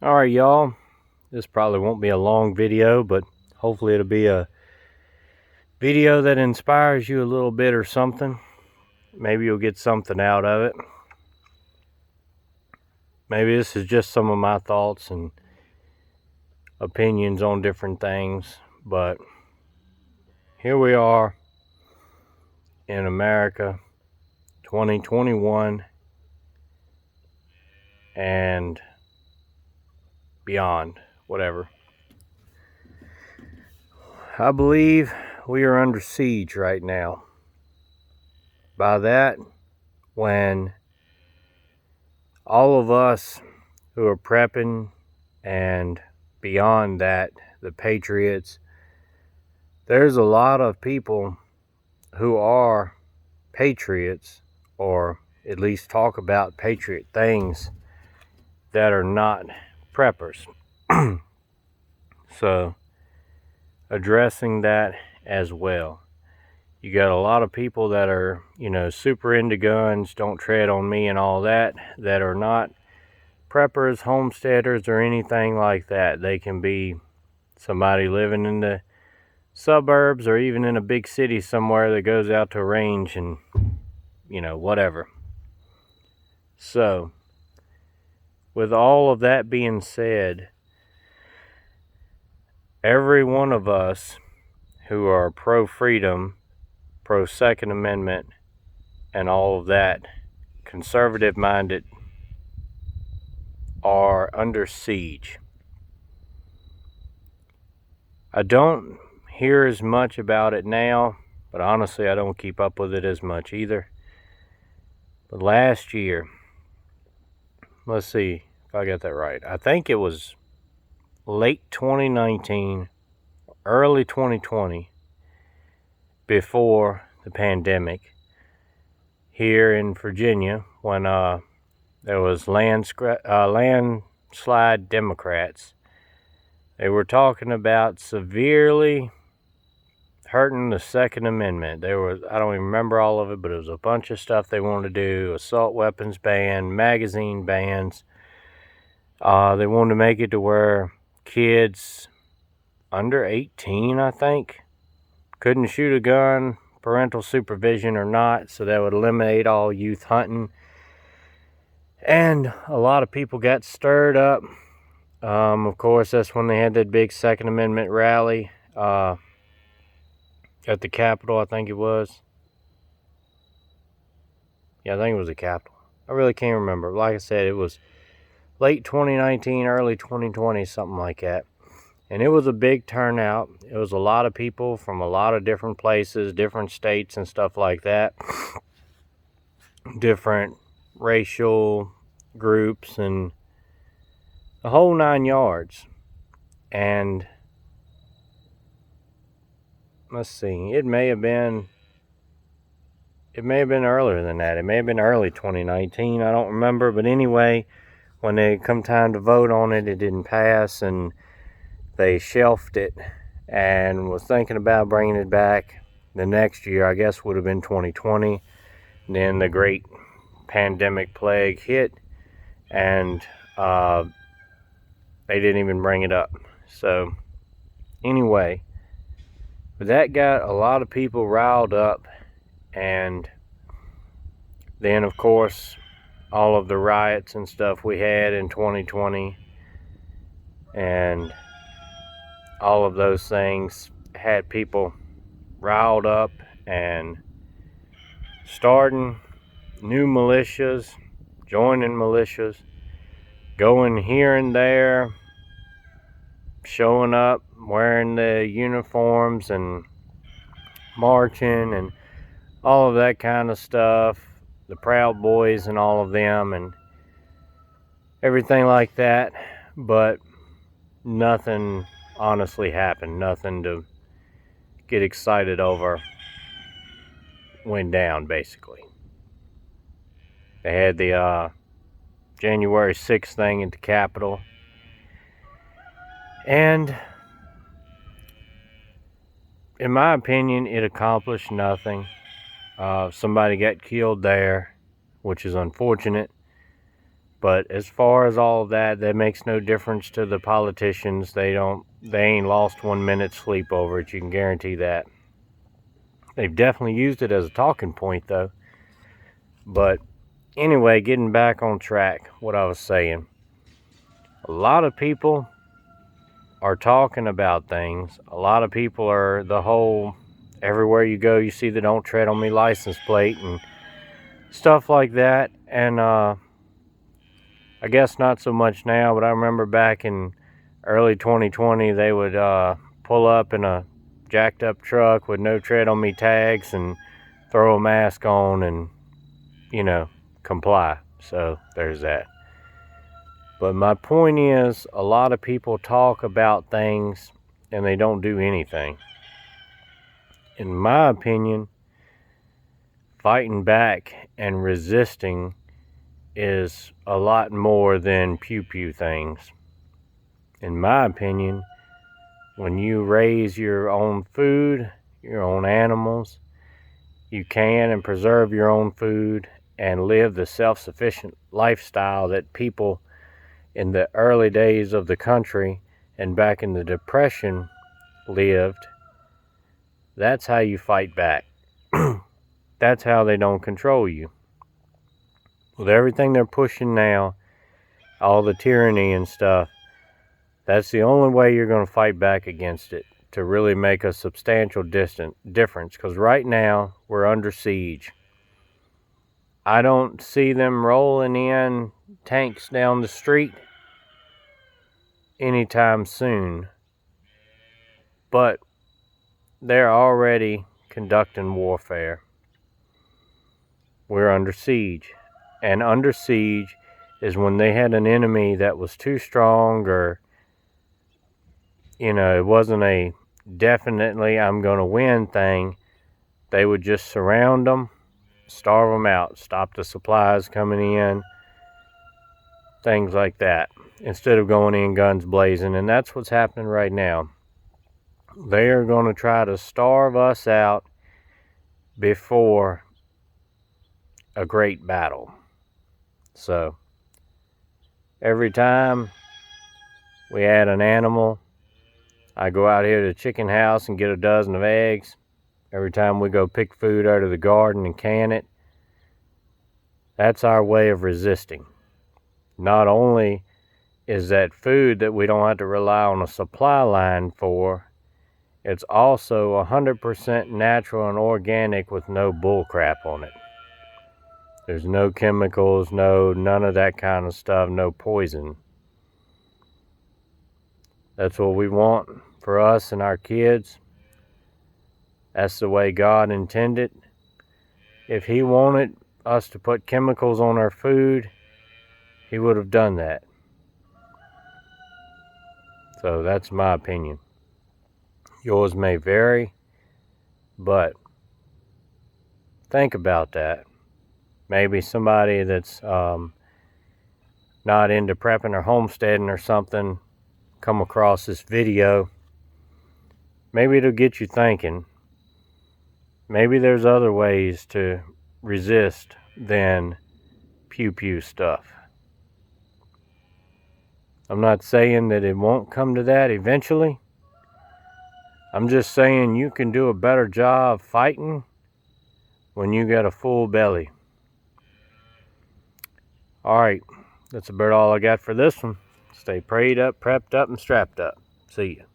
Alright, y'all. This probably won't be a long video, but hopefully it'll be a video that inspires you a little bit or something. Maybe you'll get something out of it. Maybe this is just some of my thoughts and opinions on different things, but here we are in America, 2021 and beyond, whatever. I believe we are under siege right now. By that, when all of us who are prepping and beyond that, the patriots, there's a lot of people who are patriots, or at least talk about patriot things, that are not preppers. So, addressing that as well. You got a lot of people that are, super into guns, don't tread on me and all that are not preppers, homesteaders, or anything like that. They can be somebody living in the suburbs or even in a big city somewhere that goes out to a range and, whatever. So, with all of that being said, every one of us who are pro-freedom, pro-Second Amendment, and all of that, conservative-minded, are under siege. I don't hear as much about it now, but honestly I don't keep up with it as much either. But last year, let's see if I got that right, I think it was late 2019, early 2020, before the pandemic, here in Virginia, when there was landslide Democrats. They were talking about severely hurting the Second Amendment. There was, I don't even remember all of it, but it was a bunch of stuff they wanted to do. Assault weapons ban, magazine bans. They wanted to make it to where kids under 18, I think, couldn't shoot a gun, parental supervision or not, so that would eliminate all youth hunting. And a lot of people got stirred up. Of course, that's when they had that big Second Amendment rally at the Capitol, I think it was. Yeah, I think it was the Capitol. I really can't remember. Like I said, it was late 2019, early 2020, something like that. And it was a big turnout. It was a lot of people from a lot of different places, different states and stuff like that. Different racial groups and the whole 9 yards. And let's see, it may have been earlier than that. It may have been early 2019. I don't remember. But anyway, when they come time to vote on it, it didn't pass, and they shelved it and was thinking about bringing it back the next year. I guess would have been 2020. Then the great pandemic plague hit, and they didn't even bring it up. So anyway, but that got a lot of people riled up. And then, of course, all of the riots and stuff we had in 2020, and all of those things had people riled up and starting new militias, joining militias, going here and there, showing up, wearing the uniforms and marching and all of that kind of stuff, the Proud Boys and all of them and everything like that. But nothing honestly happened. Nothing to get excited over went down, basically. They had the January 6th thing at the Capitol, and in my opinion, it accomplished nothing. Somebody got killed there, which is unfortunate, But as far as all of that, that makes no difference to the politicians. They ain't lost 1 minute sleep over it. You can guarantee that. They've definitely used it as a talking point, though. But anyway, getting back on track, what I was saying. A lot of people are talking about things. A lot of people are the whole, everywhere you go, you see the "Don't Tread on Me" license plate and stuff like that. And I guess not so much now, but I remember back in early 2020, they would pull up in a jacked up truck with "No Tread on Me" tags and throw a mask on and, comply. So there's that. But my point is, a lot of people talk about things and they don't do anything. In my opinion, fighting back and resisting is a lot more than pew-pew things. In my opinion, when you raise your own food, your own animals, you can and preserve your own food and live the self-sufficient lifestyle that people in the early days of the country and back in the Depression lived. That's how you fight back. That's how they don't control you. With everything they're pushing now, all the tyranny and stuff, that's the only way you're going to fight back against it, to really make a substantial difference. Because right now, we're under siege. I don't see them rolling in tanks down the street anytime soon. But they're already conducting warfare. We're under siege. And under siege is when they had an enemy that was too strong, or, it wasn't a definitely I'm going to win thing. They would just surround them, starve them out, stop the supplies coming in, things like that, instead of going in guns blazing. And that's what's happening right now. They are going to try to starve us out before a great battle. So every time we add an animal, I go out here to the chicken house and get a dozen of eggs. Every time we go pick food out of the garden and can it, that's our way of resisting. Not only is that food that we don't have to rely on a supply line for, it's also 100% natural and organic with no bullcrap on it. There's no chemicals, none of that kind of stuff, no poison. That's what we want for us and our kids. That's the way God intended. If He wanted us to put chemicals on our food, He would have done that. So that's my opinion. Yours may vary, but think about that. Maybe somebody that's not into prepping or homesteading or something come across this video. Maybe it'll get you thinking. Maybe there's other ways to resist than pew-pew stuff. I'm not saying that it won't come to that eventually. I'm just saying you can do a better job fighting when you got a full belly. Alright, that's about all I got for this one. Stay prayed up, prepped up, and strapped up. See ya.